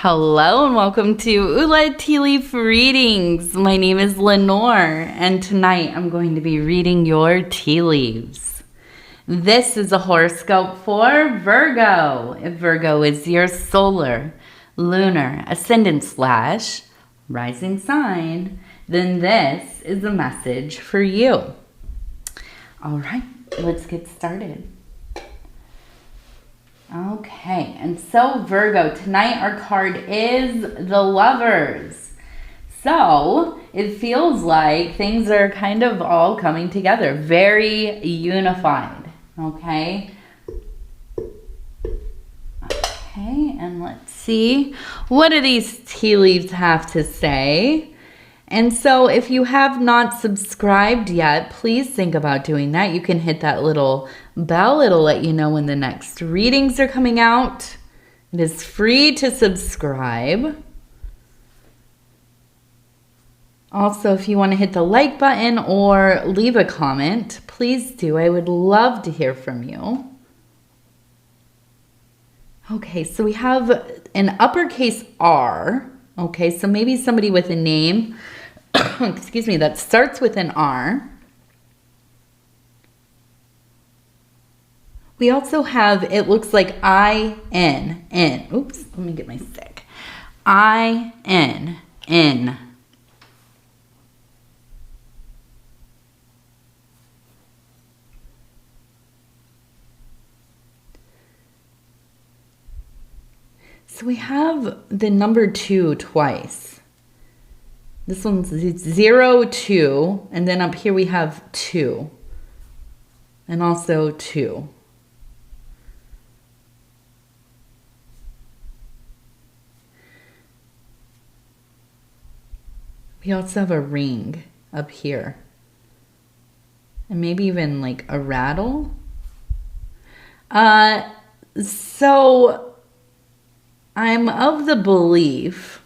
Hello and welcome to Ula Tea Leaf Readings. My name is Lenor and tonight I'm going to be reading your tea leaves. This is a horoscope for Virgo. If Virgo is your solar, lunar, ascendant / rising sign, then this is a message for you. All right, let's get started. Okay, and so Virgo, tonight our card is the Lovers. So it feels like things are kind of all coming together, very unified, okay? Okay, and let's see, what do these tea leaves have to say? And so if you have not subscribed yet, please think about doing that. You can hit that little bell. It'll let you know when the next readings are coming out. It is free to subscribe. Also, if you want to hit the like button or leave a comment, please do. I would love to hear from you. Okay, so we have an uppercase R. Okay, so maybe somebody with a name, excuse me, that starts with an R. We also have, it looks like I-N. Oops, let me get my stick. I-N-N. So we have the number 2 twice. This one's 0, 2, and then up here we have 2. And also 2. We also have a ring up here. And maybe even like a rattle. So I'm of the belief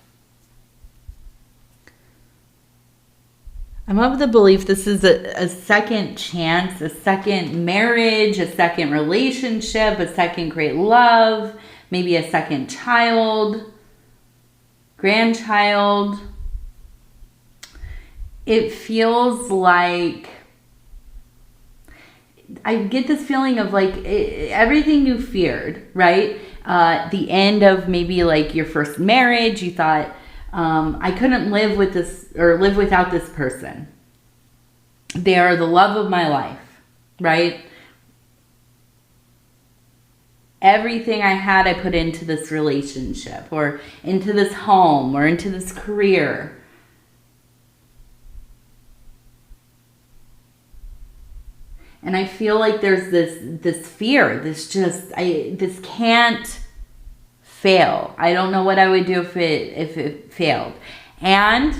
this is a second chance, a second marriage, a second relationship, a second great love, maybe a second child, grandchild. It feels like, I get this feeling of like everything you feared, right? The end of maybe like your first marriage, you thought, I couldn't live with this or live without this person. They are the love of my life, right? Everything I had, I put into this relationship or into this home or into this career. And I feel like there's this fear, this can't fail. I don't know what I would do if it failed. And,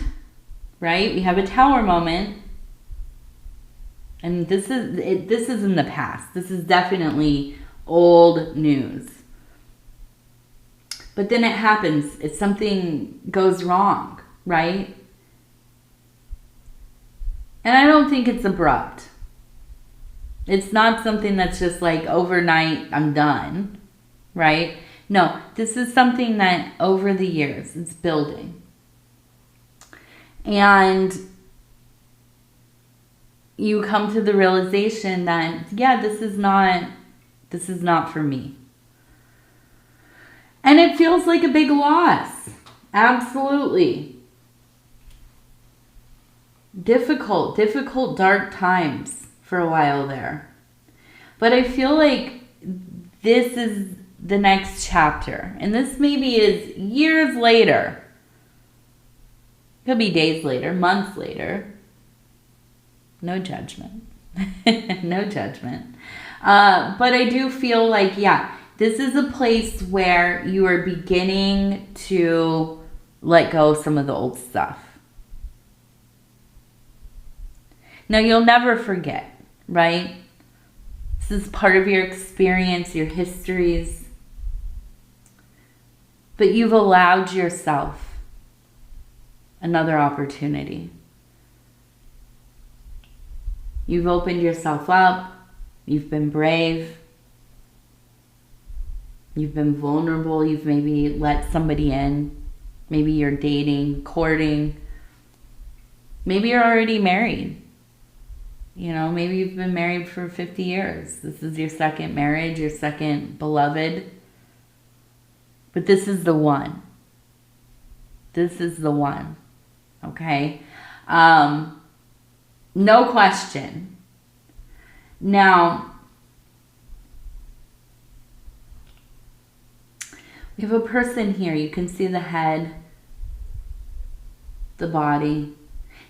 right, we have a tower moment. And this is in the past. This is definitely old news. But then it happens. If something goes wrong, right? And I don't think it's abrupt. It's not something that's just like overnight, I'm done, right? No, this is something that over the years, it's building. And you come to the realization that, yeah, this is not for me. And it feels like a big loss. Absolutely. Difficult, dark times for a while there. But I feel like this is the next chapter. And this maybe is years later. Could be days later, months later. No judgment. No judgment. But I do feel like, yeah, this is a place where you are beginning to let go of some of the old stuff. Now, you'll never forget. Right? This is part of your experience, your histories. But you've allowed yourself another opportunity. You've opened yourself up. You've been brave. You've been vulnerable. You've maybe let somebody in. Maybe you're dating, courting. Maybe you're already married. You know, maybe you've been married for 50 years. This is your second marriage, your second beloved. But this is the one. This is the one. Okay? No question. Now, we have a person here. You can see the head, the body.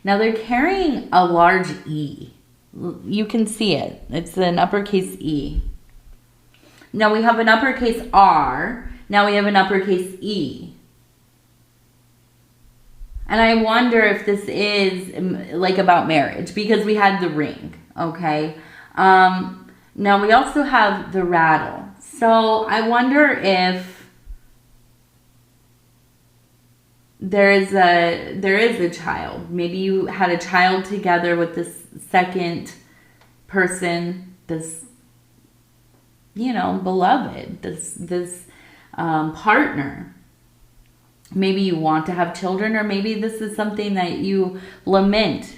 Now, they're carrying a large E. You can see it. It's an uppercase E. Now, we have an uppercase R. Now, we have an uppercase E. And I wonder if this is like about marriage, because we had the ring, okay? Now we also have the rattle. So I wonder if there is a child. Maybe you had a child together with this second person, this, you know, beloved, this partner. Maybe you want to have children, or maybe this is something that you lament.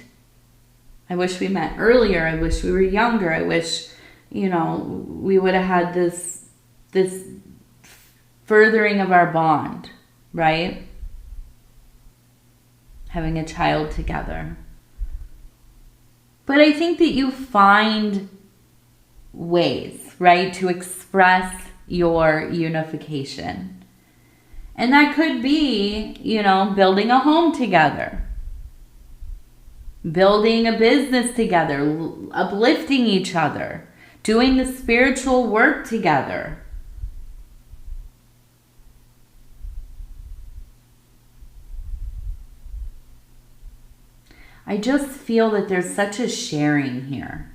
I wish we met earlier. I wish we were younger. I wish, you know, we would have had this furthering of our bond, right? Having a child together. But I think that you find ways, right, to express your unification. And that could be, you know, building a home together, building a business together, uplifting each other, doing the spiritual work together. I just feel that there's such a sharing here.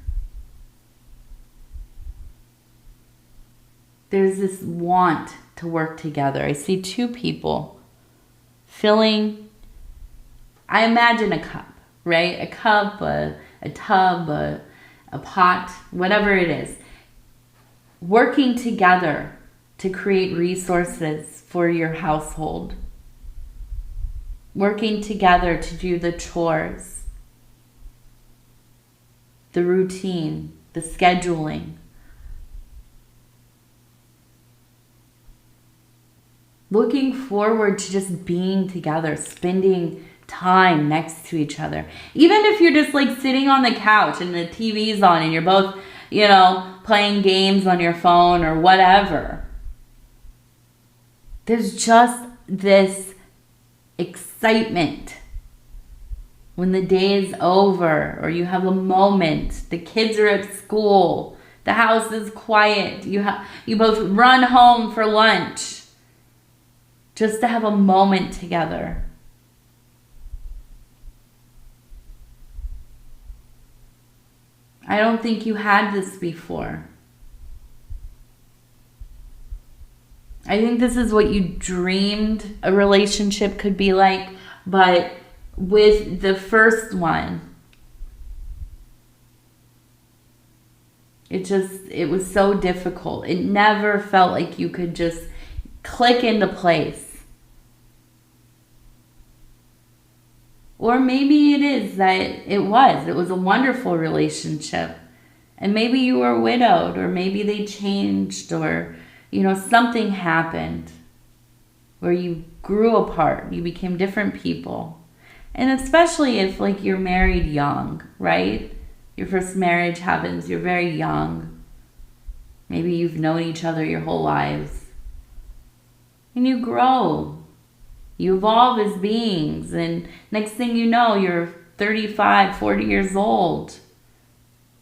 There's this want to work together. I see two people filling, I imagine a cup, right? A cup, a tub, a pot, whatever it is. Working together to create resources for your household. Working together to do the chores, the routine, the scheduling. Looking forward to just being together, spending time next to each other. Even if you're just like sitting on the couch and the TV's on and you're both, you know, playing games on your phone or whatever. There's just this excitement when the day is over or you have a moment, the kids are at school, the house is quiet, you both run home for lunch. Just to have a moment together. I don't think you had this before. I think this is what you dreamed a relationship could be like, but with the first one, it was so difficult. It never felt like you could just click into place. Or maybe it is that it was a wonderful relationship. And maybe you were widowed, or maybe they changed, or, you know, something happened where you grew apart, you became different people. And especially if like you're married young, right? Your first marriage happens, you're very young. Maybe you've known each other your whole lives. And you grow. You evolve as beings, and next thing you know, you're 35, 40 years old.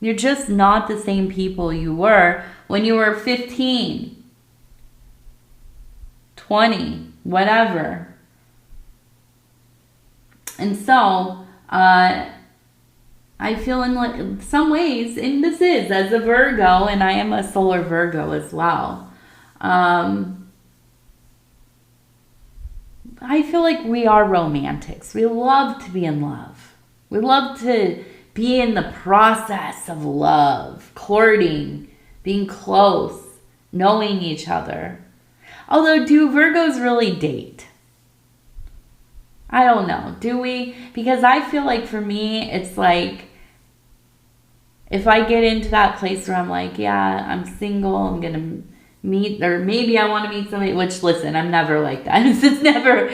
You're just not the same people you were when you were 15, 20, whatever. And so, I feel in some ways, and this is as a Virgo, and I am a solar Virgo as well, I feel like we are romantics. We love to be in love. We love to be in the process of love, courting, being close, knowing each other. Although, do Virgos really date? I don't know. Do we? Because I feel like for me, it's like, if I get into that place where I'm like, yeah, I'm single, I'm going to meet, or maybe I want to meet somebody, which, listen, I'm never like that. It's never,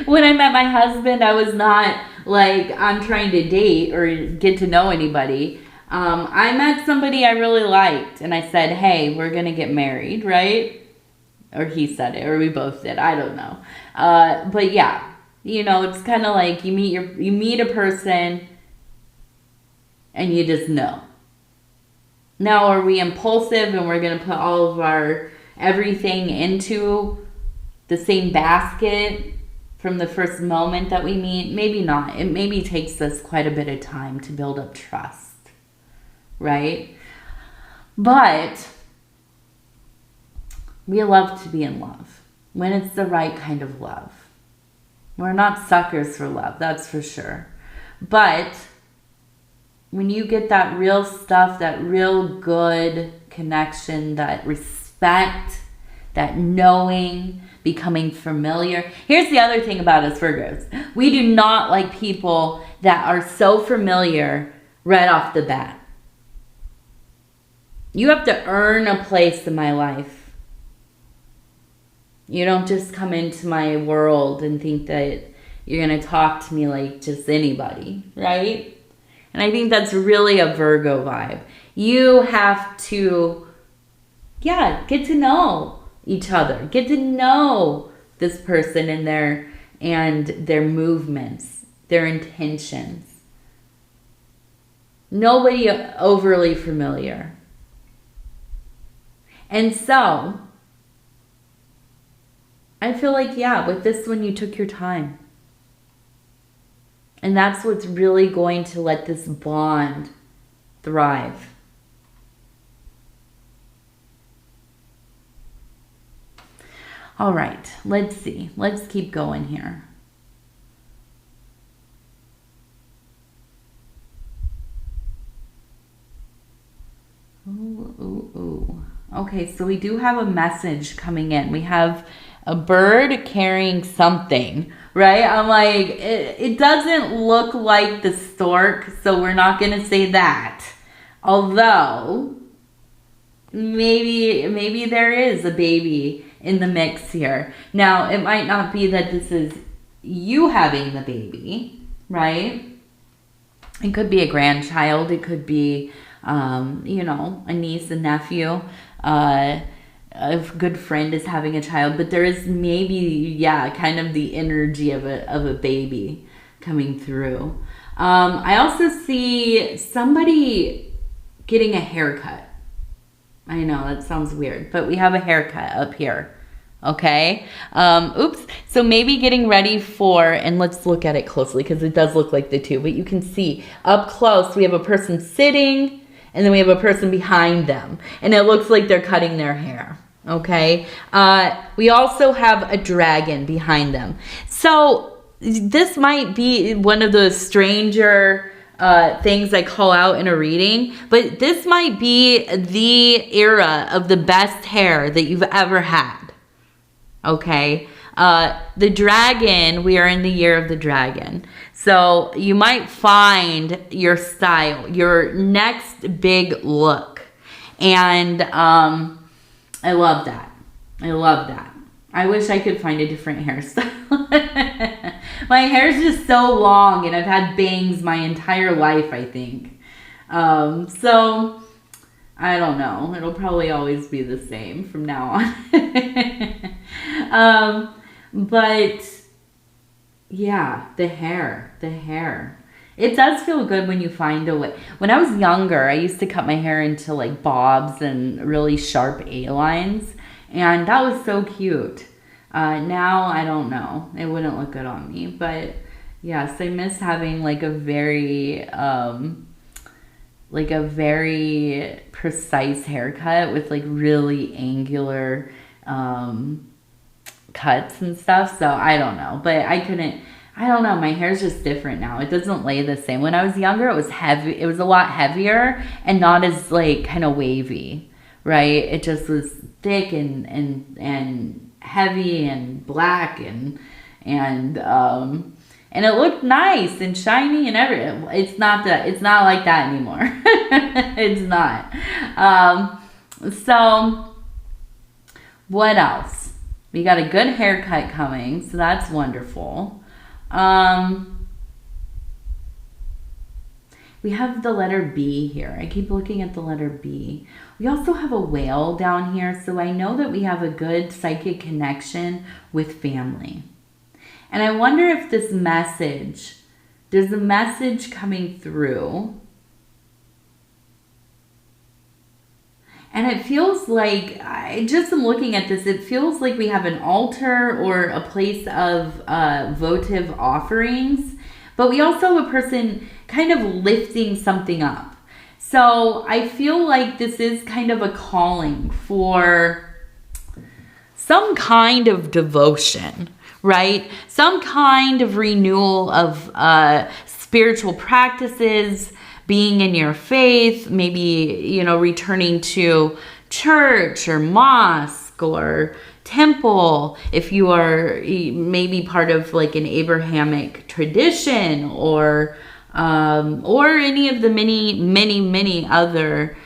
when I met my husband, I was not like, I'm trying to date or get to know anybody. I met somebody I really liked, and I said, hey, we're going to get married, right? Or he said it, or we both did. I don't know. But yeah, it's kind of like you meet a person and you just know. Now, are we impulsive and we're going to put all of our everything into the same basket from the first moment that we meet? Maybe not. It maybe takes us quite a bit of time to build up trust, right? But we love to be in love when it's the right kind of love. We're not suckers for love, that's for sure. But when you get that real stuff, that real good connection, that respect, that knowing, becoming familiar. Here's the other thing about us Virgos. We do not like people that are so familiar right off the bat. You have to earn a place in my life. You don't just come into my world and think that you're going to talk to me like just anybody, right? And I think that's really a Virgo vibe. You have to, get to know each other. Get to know this person and their movements, their intentions. Nobody overly familiar. And so, I feel like, with this one you took your time. And that's what's really going to let this bond thrive. All right, let's see. Let's keep going here. Ooh. Okay, so we do have a message coming in. We have a bird carrying something, right? I'm like, it doesn't look like the stork, so we're not going to say that. Although, maybe there is a baby in the mix here. Now, it might not be that this is you having the baby, right? It could be a grandchild. It could be, a niece and nephew. A good friend is having a child, but there is maybe, kind of the energy of a baby coming through. I also see somebody getting a haircut. I know that sounds weird, but we have a haircut up here. Okay. So maybe getting ready for, and let's look at it closely because it does look like the two, but you can see up close, we have a person sitting and then we have a person behind them and it looks like they're cutting their hair. Okay. We also have a dragon behind them. So this might be one of those stranger things I call out in a reading, but this might be the era of the best hair that you've ever had. Okay. The dragon, we are in the year of the dragon. So you might find your style, your next big look. And, I love that. I wish I could find a different hairstyle. My hair's just so long and I've had bangs my entire life, I think. So I don't know. It'll probably always be the same from now on. But yeah, the hair. It does feel good when you find a way. When I was younger, I used to cut my hair into like bobs and really sharp A-lines. And that was so cute. Now, I don't know. It wouldn't look good on me. But yes, I miss having like a very precise haircut with like really angular cuts and stuff. So I don't know. But I don't know. My hair's just different now. It doesn't lay the same. When I was younger, it was heavy. It was a lot heavier and not as like kind of wavy, right? It just was thick and heavy and black and it looked nice and shiny and everything. It's not like that anymore. It's not. So what else? We got a good haircut coming, so that's wonderful. We have the letter B here. I keep looking at the letter B. We also have a whale down here, so I know that we have a good psychic connection with family. And I wonder if this message, there's a message coming through. And it feels like, I just am looking at this, it feels like we have an altar or a place of votive offerings. But we also have a person kind of lifting something up. So I feel like this is kind of a calling for some kind of devotion, right? Some kind of renewal of spiritual practices, being in your faith, maybe, returning to church or mosque or temple, if you are maybe part of like an Abrahamic tradition or any of the many other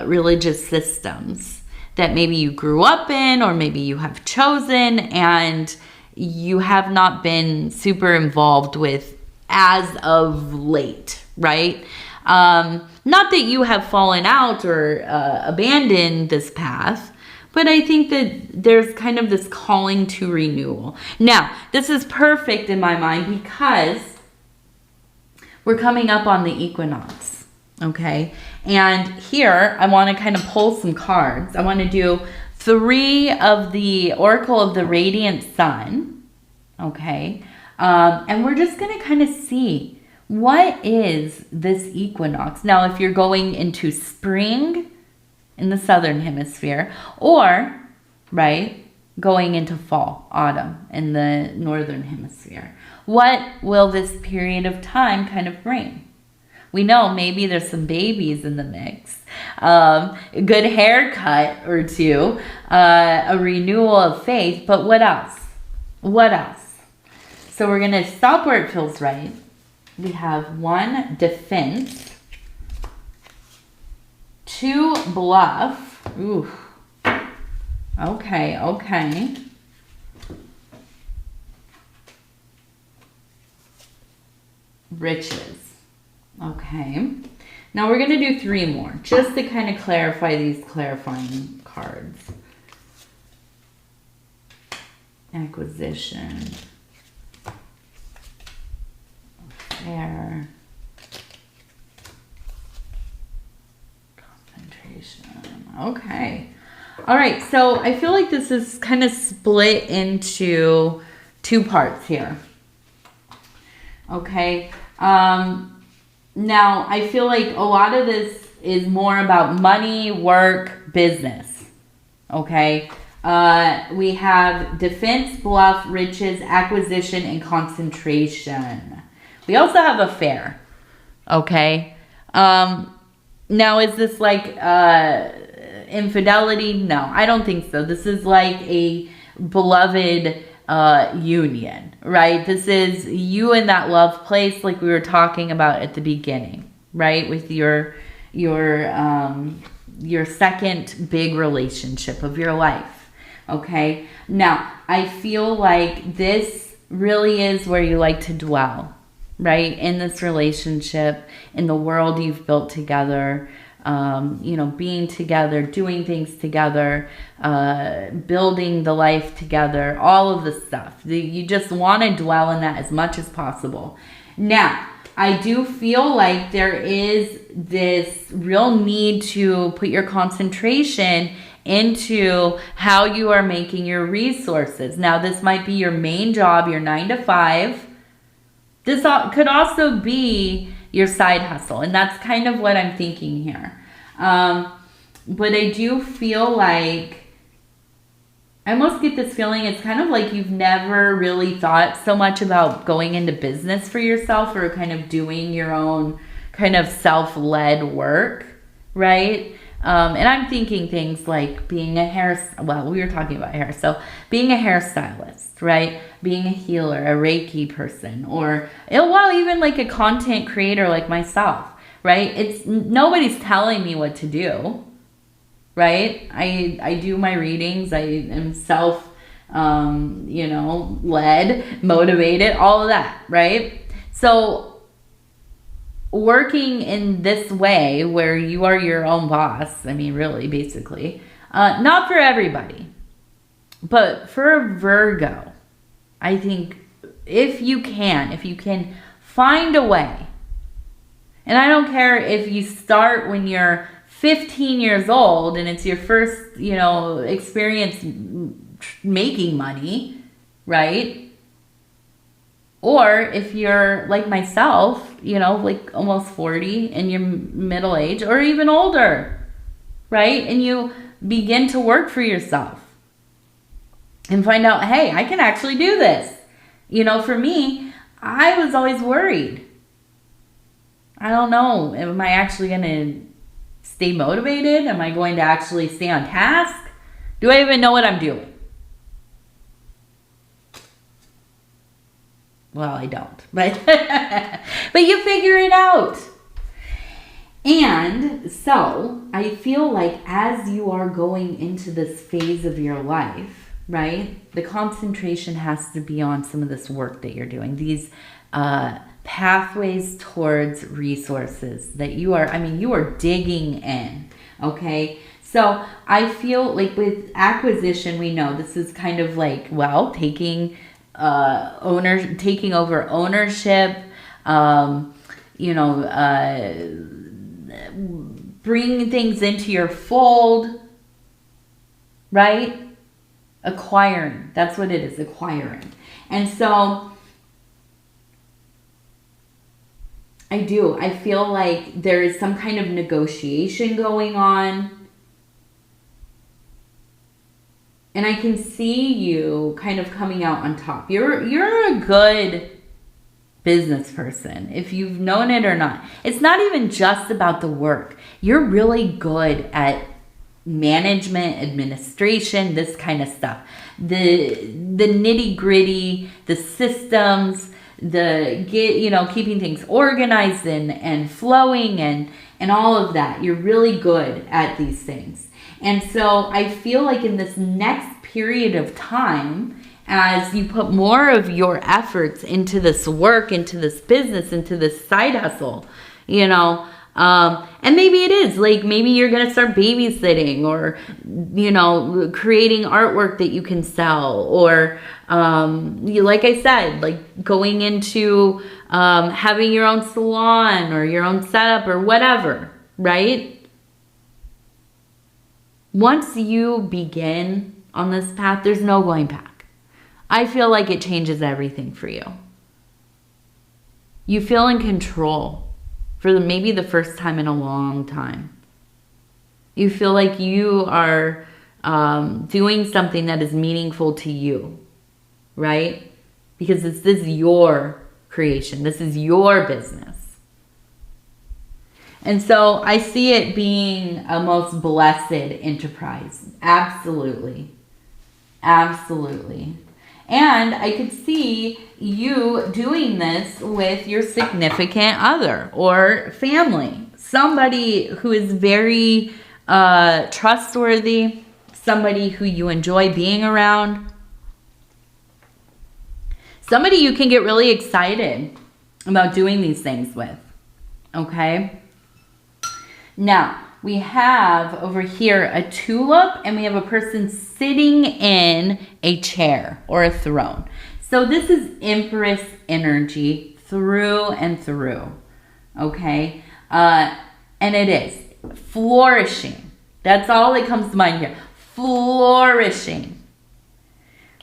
religious systems that maybe you grew up in or maybe you have chosen and you have not been super involved with as of late, right? Not that you have fallen out or abandoned this path, but I think that there's kind of this calling to renewal. Now, this is perfect in my mind because we're coming up on the equinox, okay? And here, I want to kind of pull some cards. I want to do 3 of the Oracle of the Radiant Sun, okay? And we're just going to kind of see, what is this equinox? Now, if you're going into spring in the southern hemisphere, or, right, going into fall, autumn in the northern hemisphere, what will this period of time kind of bring? We know maybe there's some babies in the mix, a good haircut or two, a renewal of faith, but what else? What else? So we're going to stop where it feels right. We have 1, defense, 2, bluff. Ooh. Okay. Riches. Okay. Now we're going to do 3 more, just to kind of clarify these clarifying cards. Acquisition. Affair. Okay. All right. So I feel like this is kind of split into 2 parts here. Okay. Now I feel like a lot of this is more about money, work, business. Okay. We have defense, bluff, riches, acquisition, and concentration. We also have affair. Okay. Now, is this like infidelity? No, I don't think so. This is like a beloved union, right? This is you in that love place like we were talking about at the beginning, right? With your second big relationship of your life, okay? Now, I feel like this really is where you like to dwell, right? In this relationship, in the world you've built together, being together, doing things together, building the life together, all of the stuff. You just want to dwell in that as much as possible. Now, I do feel like there is this real need to put your concentration into how you are making your resources. Now, this might be your main job, your 9 to 5. This could also be your side hustle, and that's kind of what I'm thinking here. But I do feel like, I almost get this feeling it's kind of like you've never really thought so much about going into business for yourself or kind of doing your own kind of self-led work, right? And I'm thinking things like being we were talking about hair. So being a hairstylist, right? Being a healer, a Reiki person, or, well, even like a content creator like myself, right? Nobody's telling me what to do, right? I do my readings. I am led, motivated, all of that, right? So working in this way where you are your own boss, I mean, really, basically, not for everybody, but for a Virgo, I think if you can find a way, and I don't care if you start when you're 15 years old and it's your first, experience making money, right? Or if you're like myself, like almost 40 and you're middle age or even older, right? And you begin to work for yourself and find out, hey, I can actually do this. For me, I was always worried. I don't know, am I actually going to stay motivated? Am I going to actually stay on task? Do I even know what I'm doing? Well, I don't, but you figure it out. And so I feel like as you are going into this phase of your life, right, the concentration has to be on some of this work that you're doing, these pathways towards resources that you are digging in, okay? So I feel like with acquisition, we know this is kind of like, well, taking over ownership, bringing things into your fold, right? Acquiring, that's what it is, acquiring. And so I feel like there is some kind of negotiation going on. And I can see you kind of coming out on top. You're a good business person, if you've known it or not. It's not even just about the work. You're really good at management, administration, this kind of stuff. The nitty gritty, the systems, keeping things organized and flowing and all of that. You're really good at these things. And so I feel like in this next period of time, as you put more of your efforts into this work, into this business, into this side hustle, and maybe it is like, maybe you're going to start babysitting or, creating artwork that you can sell, or, like I said, like going into having your own salon or your own setup or whatever, right? Once you begin on this path, there's no going back. I feel like it changes everything for you. You feel in control for maybe the first time in a long time. You feel like you are doing something that is meaningful to you, right? Because this is your creation. This is your business. And so I see it being a most blessed enterprise. Absolutely. Absolutely. And I could see you doing this with your significant other or family. Somebody who is very trustworthy. Somebody who you enjoy being around. Somebody you can get really excited about doing these things with. Okay? Now, we have over here a tulip, and we have a person sitting in a chair or a throne. So this is Empress energy through and through, okay? And it is flourishing. That's all that comes to mind here. Flourishing.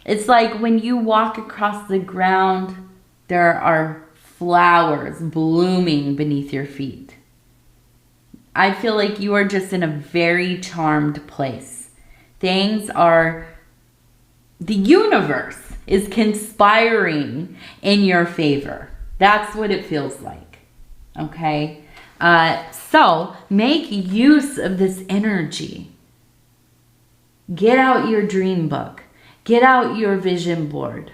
It's like when you walk across the ground, there are flowers blooming beneath your feet. I feel like you are just in a very charmed place. The universe is conspiring in your favor. That's what it feels like. Okay? So make use of this energy. Get out your dream book. Get out your vision board.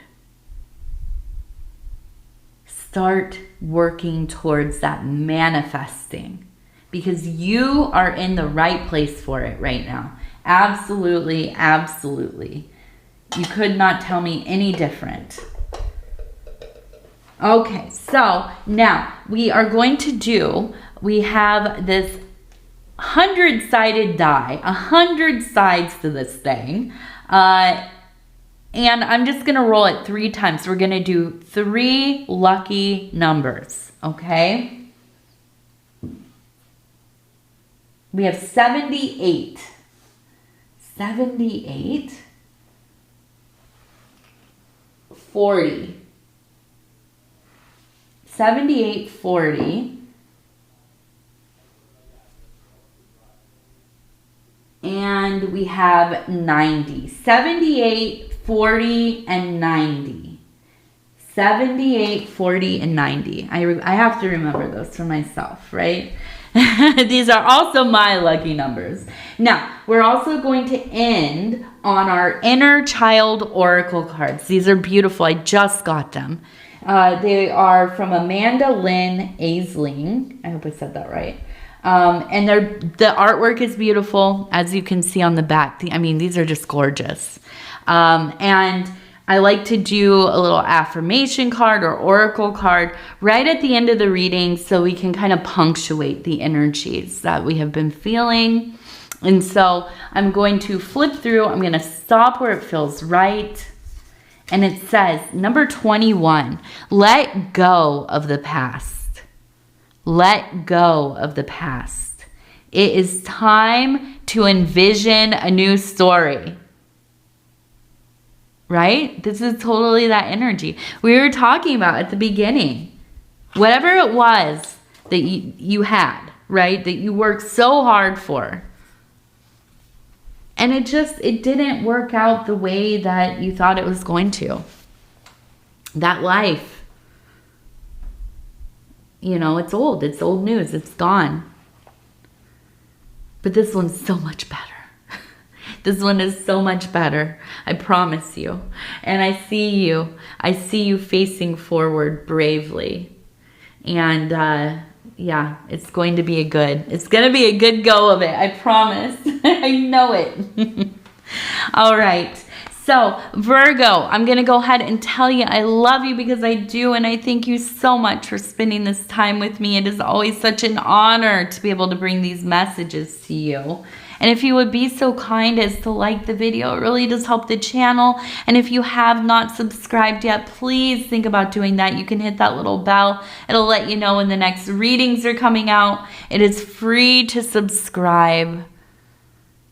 Start working towards that manifesting, because you are in the right place for it right now. Absolutely, absolutely. You could not tell me any different. Okay, so now we are going to do, we have this 100-sided die, 100 sides to this thing. And I'm just going to roll it 3 times. We're going to do 3 lucky numbers, okay? We have 78. 78. 40. 78, 40. And we have 90. 78, 40, and 90. 78, 40, and 90. I have to remember those for myself, right? These are also my lucky numbers. Now, we're also going to end on our inner child oracle cards. These are beautiful. I just got them. They are from Amanda Lynn Aisling. I hope I said that right. And the artwork is beautiful, as you can see on the back. I mean, these are just gorgeous. And I like to do a little affirmation card or oracle card right at the end of the reading, so we can kind of punctuate the energies that we have been feeling. And so I'm going to flip through. I'm going to stop where it feels right. And it says, number 21, let go of the past. Let go of the past. It is time to envision a new story. Right? This is totally that energy we were talking about at the beginning. Whatever it was that you had, right? That you worked so hard for. And it didn't work out the way that you thought it was going to. That life, it's old. It's old news. It's gone. But this one's so much better. This one is so much better. I promise you. And I see you facing forward bravely. And yeah, it's going to be a good go of it. I promise. I know it. All right. So Virgo, I'm going to go ahead and tell you I love you, because I do. And I thank you so much for spending this time with me. It is always such an honor to be able to bring these messages to you. And if you would be so kind as to like the video, it really does help the channel. And if you have not subscribed yet, please think about doing that. You can hit that little bell. It'll let you know when the next readings are coming out. It is free to subscribe.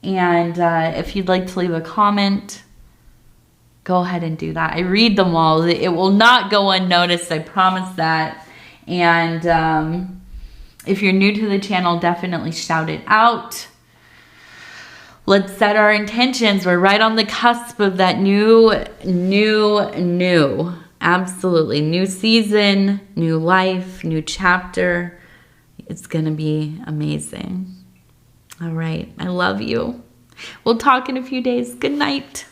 And if you'd like to leave a comment, go ahead and do that. I read them all. It will not go unnoticed. I promise that. And if you're new to the channel, definitely shout it out. Let's set our intentions. We're right on the cusp of that new. Absolutely. New season, new life, new chapter. It's going to be amazing. All right. I love you. We'll talk in a few days. Good night.